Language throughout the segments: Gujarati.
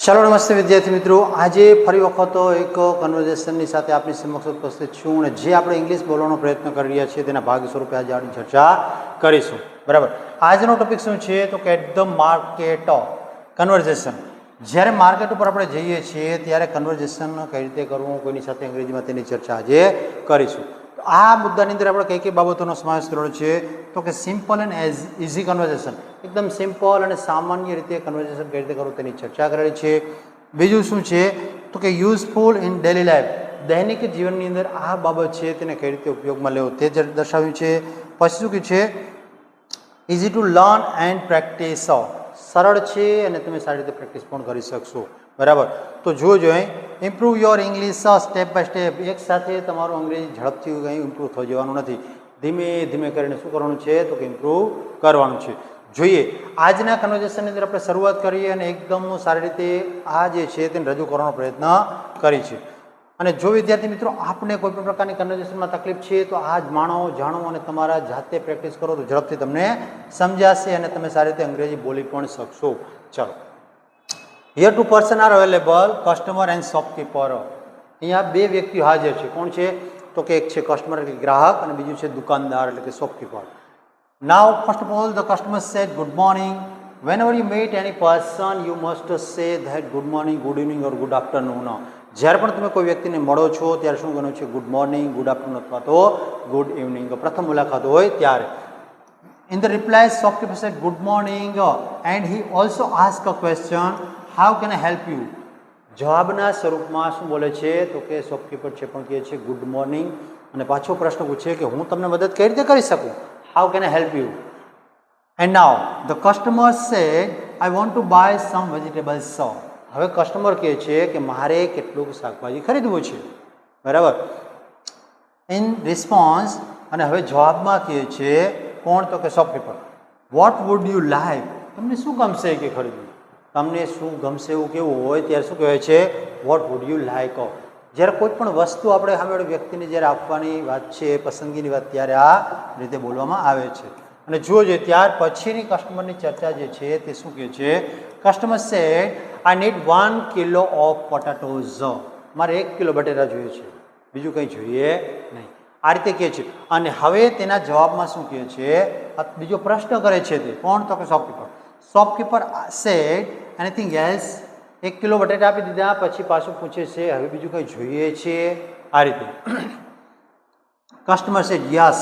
ચાલો નમસ્તે વિદ્યાર્થી મિત્રો, આજે ફરી વખત એક કન્વર્ઝેશનની સાથે આપની સમક્ષ ઉપસ્થિત છું અને જે આપણે ઇંગ્લિશ બોલવાનો પ્રયત્ન કરી રહ્યા છીએ તેના ભાગ સ્વરૂપે આજે આપણે ચર્ચા કરીશું. બરાબર. આજનો ટોપિક શું છે તો કે એટ ધ માર્કેટ કન્વર્ઝેશન. જ્યારે માર્કેટ ઉપર આપણે જઈએ છીએ ત્યારે કન્વર્ઝેશન કઈ રીતે કરવું, કોઈની સાથે અંગ્રેજીમાં તેની ચર્ચા આજે કરીશું. આ મુદ્દાની અંદર આપણે કઈ કઈ બાબતોનો સમાવેશ કરેલો છે તો કે સિમ્પલ એન્ડ ઇઝી કન્વર્ઝેશન, એકદમ સિમ્પલ અને સામાન્ય રીતે કન્વર્ઝેશન કઈ રીતે કરવું તેની ચર્ચા કરેલી છે. બીજું શું છે તો કે યુઝફુલ ઇન ડેલી લાઈફ, દૈનિક જીવનની અંદર આ બાબત છે તેને કઈ રીતે ઉપયોગમાં લેવો તે દર્શાવ્યું છે. પછી શું કહ્યું છે easy to learn and practice, સરળ છે અને તમે સારી રીતે પ્રેક્ટિસ પણ કરી શકશો. બરાબર. તો જોજો improve your English step by step, એક સાથે તમારું અંગ્રેજી ઝડપથી કંઈ ઇમ્પ્રૂવ થઈ જવાનું નથી, ધીમે ધીમે કરીને શું કરવાનું છે તો કે ઇમ્પ્રૂવ કરવાનું છે. જોઈએ આજના કન્વર્ઝેશનની અંદર આપણે શરૂઆત કરીએ અને એકદમ સારી રીતે આ જે છે તેને રજૂ કરવાનો પ્રયત્ન કરી છે. અને જો વિદ્યાર્થી મિત્રો આપને કોઈ પણ પ્રકારની કન્વર્ઝેશનમાં તકલીફ છે તો આ જ જાણો અને તમારા જાતે પ્રેક્ટિસ કરો તો ઝડપથી તમને સમજાશે અને તમે સારી રીતે અંગ્રેજી બોલી પણ શકશો. ચાલો, here two person R available, customer and shopkeeper. અહીંયા બે વ્યક્તિઓ હાજર છે. કોણ છે તો કે એક છે કસ્ટમર એટલે ગ્રાહક અને બીજું છે દુકાનદાર એટલે કે shopkeeper. Now first of all the customer said good morning. Whenever you meet any person you must say that good morning, good evening or good afternoon. જ્યારે પણ તમે કોઈ વ્યક્તિને મળો છો ત્યારે શું કહ્યું છે ગુડ મોર્નિંગ, ગુડ આફ્ટરનૂન અથવા તો ગુડ ઇવનિંગ, પ્રથમ મુલાકાત હોય ત્યારે. In the reply, shopkeeper said good morning and he also asked a question, how can I help you? જવાબના સ્વરૂપમાં શું બોલે છે તો કે શોપકીપર છે પણ કહે છે ગુડ મોર્નિંગ અને પાછો પ્રશ્ન પૂછે કે હું તમને મદદ કઈ રીતે કરી શકું, how can I help you? And now the customer said I want to buy some vegetables. હવે કસ્ટમર કહે છે કે મારે કેટલુંક શાકભાજી ખરીદવું છે. બરાબર. ઇન રિસ્પોન્સ અને હવે જવાબમાં કહે છે કોણ તો કે shopkeeper, what would you like, તમને શું ગમશે કે ખરીદવું, તમને શું ગમશે એવું કેવું હોય ત્યારે શું કહેવાય છે વોટ વુડ યુ લાઈક. જ્યારે કોઈ પણ વસ્તુ આપણે સામે વ્યક્તિને જ્યારે આપવાની વાત છે, પસંદગીની વાત, ત્યારે આ રીતે બોલવામાં આવે છે. અને જોજો ત્યાર પછીની કસ્ટમરની ચર્ચા જે છે તે શું કહે છે, customer said I need 1 kilo of potatoes, મારે 1 કિલો બટેટા જોઈએ છે, બીજું કંઈ જોઈએ નહીં. આ રીતે કહે છે. અને હવે તેના જવાબમાં શું કહે છે, બીજો પ્રશ્ન કરે છે તે કોણ તો કે shopkeeper. Shopkeeper said anything else, 1 kilo બટેટા આપી દીધા પછી પાછું પૂછે છે હવે બીજું કંઈ જોઈએ છે. આ રીતે customer said yes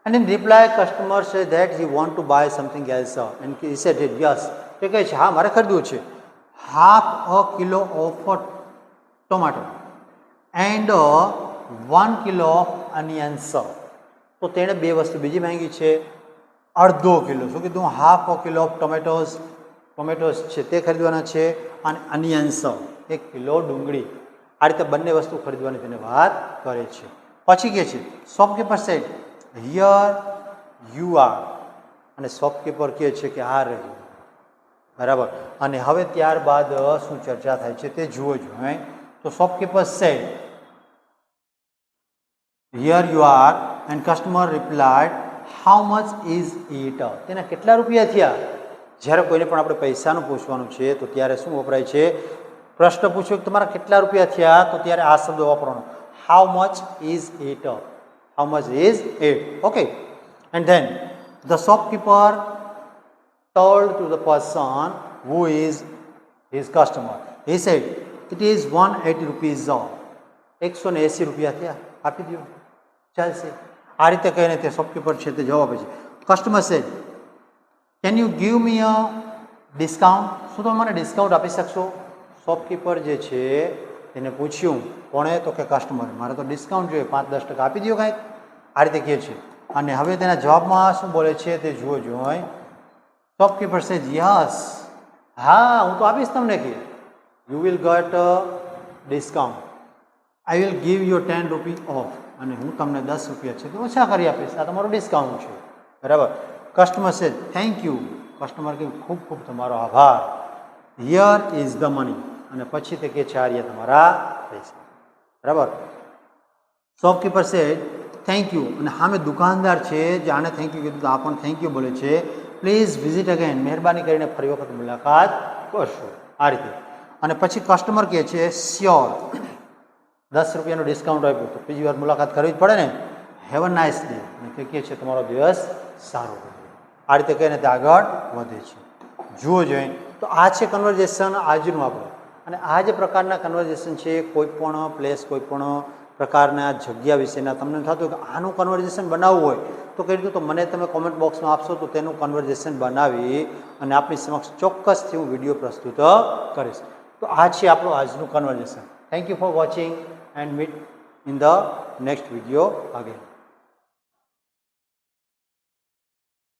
and in reply customer said that he want to buy something else and he said yes, તે કહે છે હા મારે ખરીદવું છે half a kilo of tomato and 1 kilo of onions. તો તેણે બે વસ્તુ બીજી માંગી છે, અડધો કિલો, શું કીધું, half a kilo of tomatoes છે તે ખરીદવાના છે અને અનિયન્સ 1 કિલો ડુંગળી. આ રીતે બંને વસ્તુ ખરીદવાની તેને વાત કરે છે. પછી કહે છે shopkeeper said here you are, અને શોપકીપર કહે છે કે આ રહ્યું. બરાબર. અને હવે ત્યારબાદ શું ચર્ચા થાય છે તે જુઓ જો. તો shopkeeper said here you are and customer replied how much is it, તેના કેટલા રૂપિયા થયા. જ્યારે કોઈને પણ આપણે પૈસાનું પૂછવાનું છે તો ત્યારે શું વપરાય છે, પ્રશ્ન પૂછ્યો કે તમારા કેટલા રૂપિયા થયા તો ત્યારે આ શબ્દ વાપરવાનો, how much is it, how much is it. Okay. And then the shopkeeper told to the person who is his customer, he said it is 180 rupees, 180 રૂપિયા થયા, આપી દો ચાલશે. આ રીતે કહીને તે શોપકીપર છે તે જવાબ આપે છે. Customer said can you give me a discount, શું તમે મને ડિસ્કાઉન્ટ આપી શકશો. શોપકીપર જે છે એને પૂછ્યું કોણે તો કે કસ્ટમર, મારે તો ડિસ્કાઉન્ટ જોઈએ, 5-10% આપી દો કાંઈક. આ રીતે કહે છે. અને હવે તેના જવાબમાં શું બોલે છે તે જુઓ જો. શોપકીપર સેજ યસ, હા હું તો આપીશ તમને કે you will get discount, I will give you 10 રૂપી ઓફ, અને હું તમને 10 રૂપિયા છે તો ઓછા કરી આપીશ, આ તમારું ડિસ્કાઉન્ટ છે. બરાબર. કસ્ટમર સેજ થેન્ક યુ, કસ્ટમર કહે ખૂબ ખૂબ તમારો આભાર, હિયર ઇઝ ધ મની, અને પછી તે કહે છે આ રહ્યા તમારા પૈસા. બરાબર. શોપકીપર સેડ થેન્ક યુ, અને સામે દુકાનદાર છે જે આને થેન્ક યુ કીધું તો આ પણ થેન્ક યુ બોલે છે, પ્લીઝ વિઝિટ અગેન, મહેરબાની કરીને ફરી વખત મુલાકાત કરશો. આ રીતે. અને પછી કસ્ટમર કહે છે શ્યોર, 10 રૂપિયાનું ડિસ્કાઉન્ટ આપ્યું તો બીજી વાર મુલાકાત કરવી જ પડે ને. હેવ અ નાઇસ ડે, અને તે કહે છે તમારો દિવસ સારો રહે. આ રીતે કહીને તે આગળ વધે છે. જુઓ જોઈને તો આ છે કન્વર્ઝેશન આજનું આપણું. અને આ જે પ્રકારના કન્વર્ઝેશન છે, કોઈ પણ પ્લેસ, કોઈ પણ પ્રકારના જગ્યા વિશેના તમને થતું કે આનું કન્વર્ઝેશન બનાવવું હોય તો કઈ રીતે, તો મને તમે કોમેન્ટ બોક્સમાં આપશો તો તેનું કન્વર્ઝેશન બનાવી અને આપની સમક્ષ ચોક્કસથી હું વિડીયો પ્રસ્તુત કરીશ. તો આ છે આપણું આજનું conversion. Thank you for watching and meet in the next video again.